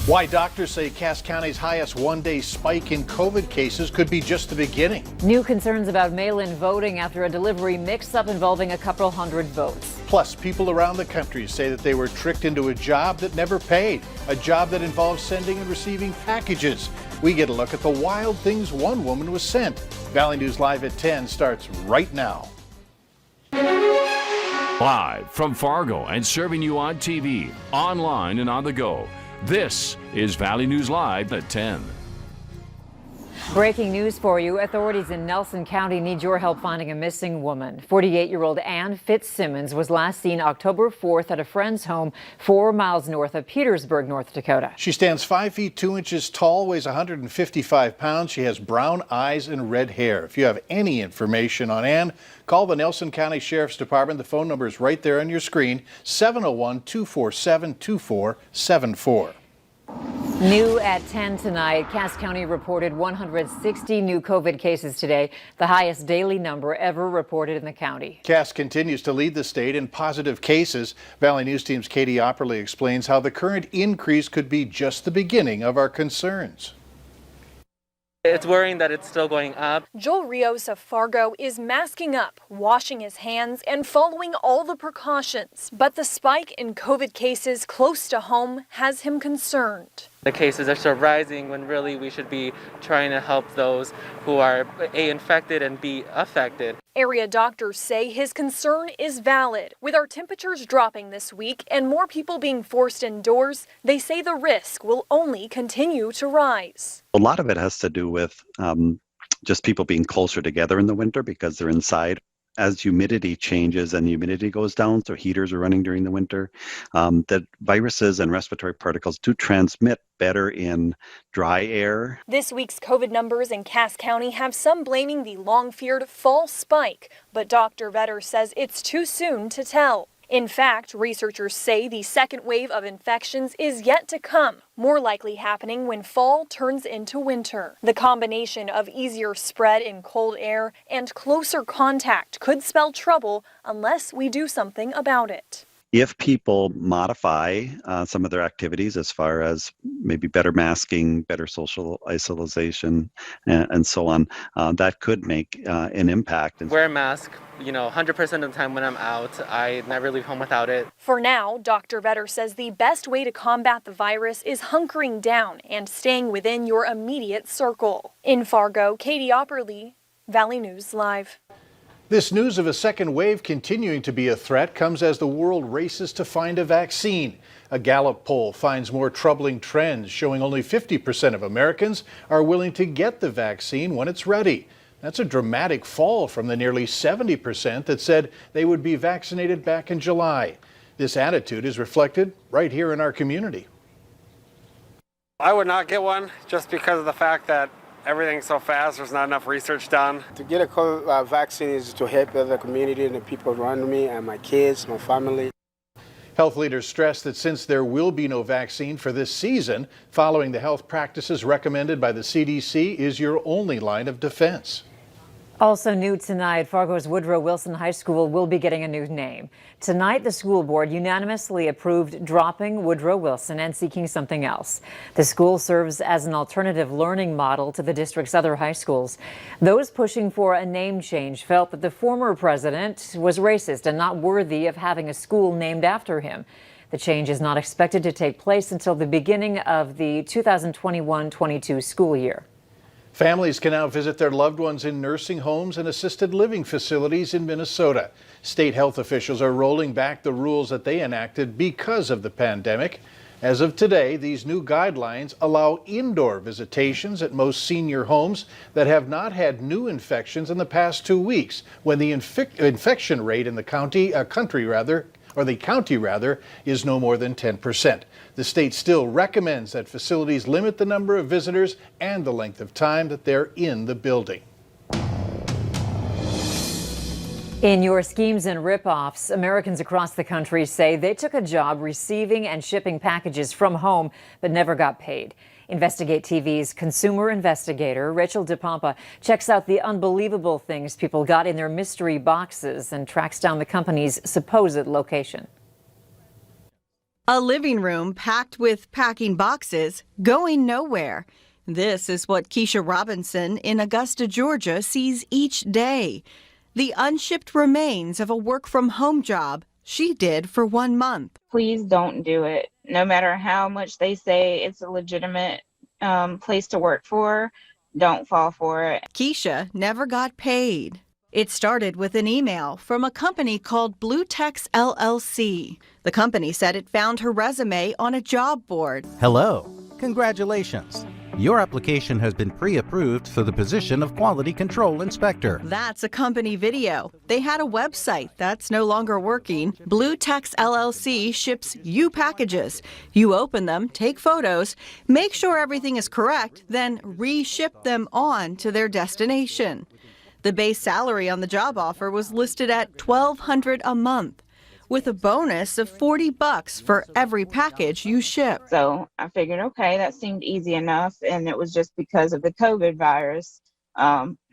Why doctors say Cass County's highest one-day spike in COVID cases could be just the beginning. New concerns about mail-in voting after a delivery mix-up involving a couple hundred votes. Plus, people around the country say that they were tricked into a job that never paid, a job that involves sending and receiving packages. We get a look at the wild things one woman was sent. Valley News Live at 10 starts right now. Live from Fargo and serving you on TV, online and on the go. This is Valley News Live at 10. Breaking news for you. Authorities in Nelson County need your help finding a missing woman. 48-year-old Ann Fitzsimmons was last seen October 4th at a friend's home 4 miles north of Petersburg, North Dakota. She stands 5 feet 2 inches tall, weighs 155 pounds. She has brown eyes and red hair. If you have any information on Ann, call the Nelson County Sheriff's Department. The phone number is right there on your screen, 701-247-2474. New at 10 tonight, Cass County reported 160 new COVID cases today, the highest daily number ever reported in the county. Cass continues to lead the state in positive cases. Valley News Team's Katie Opperly explains how the current increase could be just the beginning of our concerns. It's worrying that it's still going up. Joel Rios of Fargo is masking up, washing his hands, and following all the precautions. But the spike in COVID cases close to home has him concerned. The cases are still rising when really we should be trying to help those who are A, infected and B, affected. Area doctors say his concern is valid. With our temperatures dropping this week and more people being forced indoors, they say the risk will only continue to rise. A lot of it has to do with just people being closer together in the winter because they're inside. As humidity changes and humidity goes down, so heaters are running during the winter, that viruses and respiratory particles do transmit better in dry air. This week's COVID numbers in Cass County have some blaming the long-feared fall spike, but Dr. Vetter says it's too soon to tell. In fact, researchers say the second wave of infections is yet to come, more likely happening when fall turns into winter. The combination of easier spread in cold air and closer contact could spell trouble unless we do something about it. If people modify some of their activities as far as maybe better masking, better social isolation, and so on, that could make an impact. Wear a mask, 100% of the time when I'm out. I never leave home without it. For now, Dr. Vetter says the best way to combat the virus is hunkering down and staying within your immediate circle. In Fargo, Katie Opperly, Valley News Live. This news of a second wave continuing to be a threat comes as the world races to find a vaccine. A Gallup poll finds more troubling trends, showing only 50% of Americans are willing to get the vaccine when it's ready. That's a dramatic fall from the nearly 70% that said they would be vaccinated back in July. This attitude is reflected right here in our community. I would not get one just because of the fact that everything's so fast, there's not enough research done. To get a COVID vaccine is to help the community and the people around me and my kids, my family. Health leaders stress that since there will be no vaccine for this season, following the health practices recommended by the CDC is your only line of defense. Also new tonight, Fargo's Woodrow Wilson High School will be getting a new name. Tonight, the school board unanimously approved dropping Woodrow Wilson and seeking something else. The school serves as an alternative learning model to the district's other high schools. Those pushing for a name change felt that the former president was racist and not worthy of having a school named after him. The change is not expected to take place until the beginning of the 2021-22 school year. Families can now visit their loved ones in nursing homes and assisted living facilities in Minnesota. State health officials are rolling back the rules that they enacted because of the pandemic. As of today, these new guidelines allow indoor visitations at most senior homes that have not had new infections in the past 2 weeks, when the infection rate in the county is no more than 10%. The state still recommends that facilities limit the number of visitors and the length of time that they're in the building. In your schemes and rip-offs, Americans across the country say they took a job receiving and shipping packages from home but never got paid. Investigate TV's consumer investigator Rachel DePompa checks out the unbelievable things people got in their mystery boxes and tracks down the company's supposed location. A living room packed with packing boxes going nowhere. This is what Keisha Robinson in Augusta, Georgia sees each day. The unshipped remains of a work-from-home job she did for 1 month. Please don't do it. No matter how much they say it's a legitimate place to work for, don't fall for it. Keisha never got paid. It started with an email from a company called Bluetex LLC. The company said it found her resume on a job board. Hello. Congratulations. Your application has been pre-approved for the position of Quality Control Inspector. That's a company video. They had a website that's no longer working. Bluetex LLC ships you packages. You open them, take photos, make sure everything is correct, then re-ship them on to their destination. The base salary on the job offer was listed at $1,200 a month, with a bonus of $40 for every package you ship. So I figured, okay, that seemed easy enough. And it was just because of the COVID virus.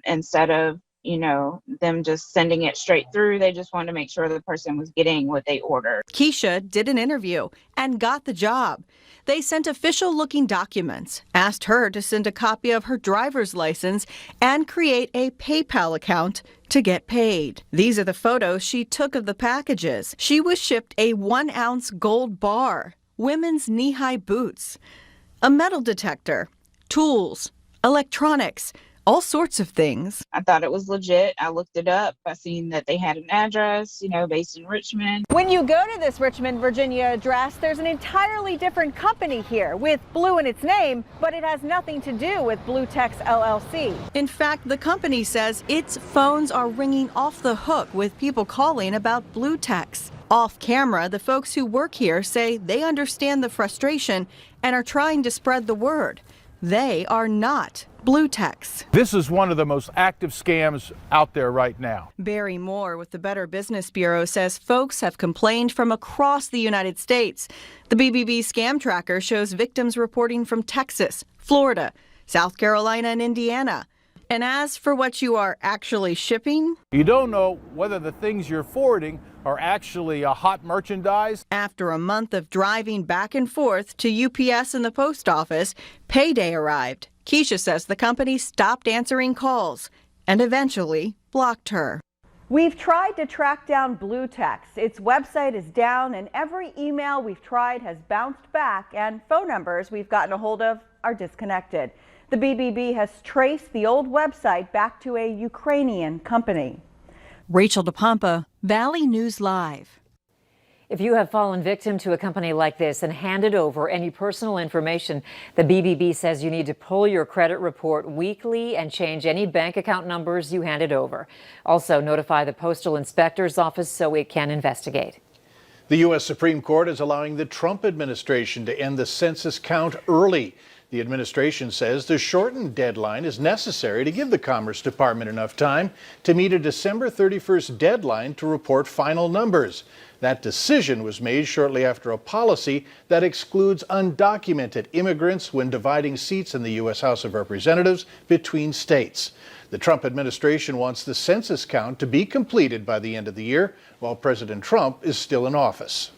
Instead of, them just sending it straight through, they just wanted to make sure the person was getting what they ordered. Keisha did an interview and got the job. They sent official-looking documents, asked her to send a copy of her driver's license and create a PayPal account to get paid. These are the photos she took of the packages. She was shipped a 1-ounce gold bar, women's knee-high boots, a metal detector, tools, electronics, all sorts of things. I thought it was legit. I looked it up. I seen that they had an address, based in Richmond. When you go to this Richmond, Virginia address, there's an entirely different company here with Blue in its name, but it has nothing to do with Bluetex LLC. In fact, the company says its phones are ringing off the hook with people calling about Bluetex. Off camera, the folks who work here say they understand the frustration and are trying to spread the word. They are not Bluetex. This is one of the most active scams out there right now. Barry Moore with the Better Business Bureau says folks have complained from across the United States. The BBB scam tracker shows victims reporting from Texas, Florida, South Carolina, and Indiana. And as for what you are actually shipping, you don't know whether the things you're forwarding are actually a hot merchandise. After a month of driving back and forth to UPS and the post office, payday arrived. Keisha says the company stopped answering calls and eventually blocked her. We've tried to track down Bluetex. Its website is down and every email we've tried has bounced back and phone numbers we've gotten a hold of are disconnected. The BBB has traced the old website back to a Ukrainian company. Rachel DePompa, Valley News Live. If you have fallen victim to a company like this and handed over any personal information, the BBB says you need to pull your credit report weekly and change any bank account numbers you handed over. Also, notify the Postal Inspector's Office so it can investigate. The U.S. Supreme Court is allowing the Trump administration to end the census count early. The administration says the shortened deadline is necessary to give the Commerce Department enough time to meet a December 31st deadline to report final numbers. That decision was made shortly after a policy that excludes undocumented immigrants when dividing seats in the U.S. House of Representatives between states. The Trump administration wants the census count to be completed by the end of the year, while President Trump is still in office.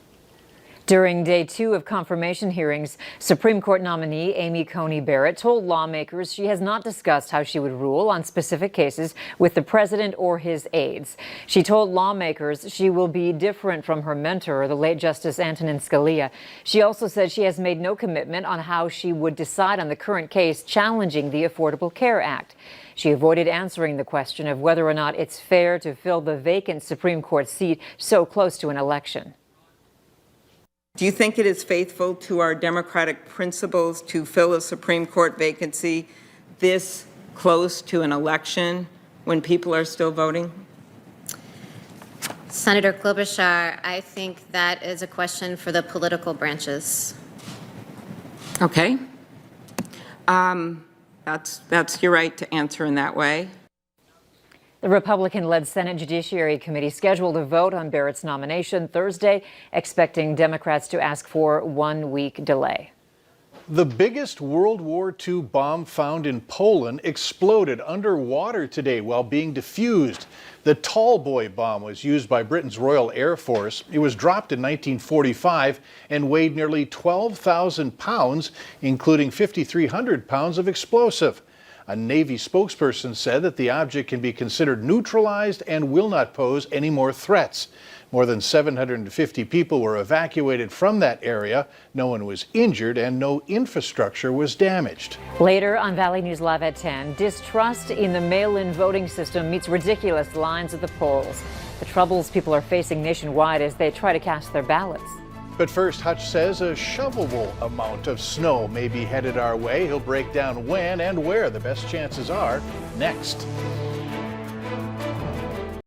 During day 2 of confirmation hearings, Supreme Court nominee Amy Coney Barrett told lawmakers she has not discussed how she would rule on specific cases with the president or his aides. She told lawmakers she will be different from her mentor, the late Justice Antonin Scalia. She also said she has made no commitment on how she would decide on the current case challenging the Affordable Care Act. She avoided answering the question of whether or not it's fair to fill the vacant Supreme Court seat so close to an election. Do you think it is faithful to our democratic principles to fill a Supreme Court vacancy this close to an election when people are still voting? Senator Klobuchar, I think that is a question for the political branches. Okay. That's your right to answer in that way. The Republican-led Senate Judiciary Committee scheduled a vote on Barrett's nomination Thursday, expecting Democrats to ask for 1 week delay. The biggest World War II bomb found in Poland exploded underwater today while being defused. The Tallboy bomb was used by Britain's Royal Air Force. It was dropped in 1945 and weighed nearly 12,000 pounds, including 5,300 pounds of explosive. A Navy spokesperson said that the object can be considered neutralized and will not pose any more threats. More than 750 people were evacuated from that area. No one was injured and no infrastructure was damaged. Later on Valley News Live at 10, distrust in the mail-in voting system meets ridiculous lines at the polls. The troubles people are facing nationwide as they try to cast their ballots. But first, Hutch says a shovelable amount of snow may be headed our way. He'll break down when and where the best chances are next.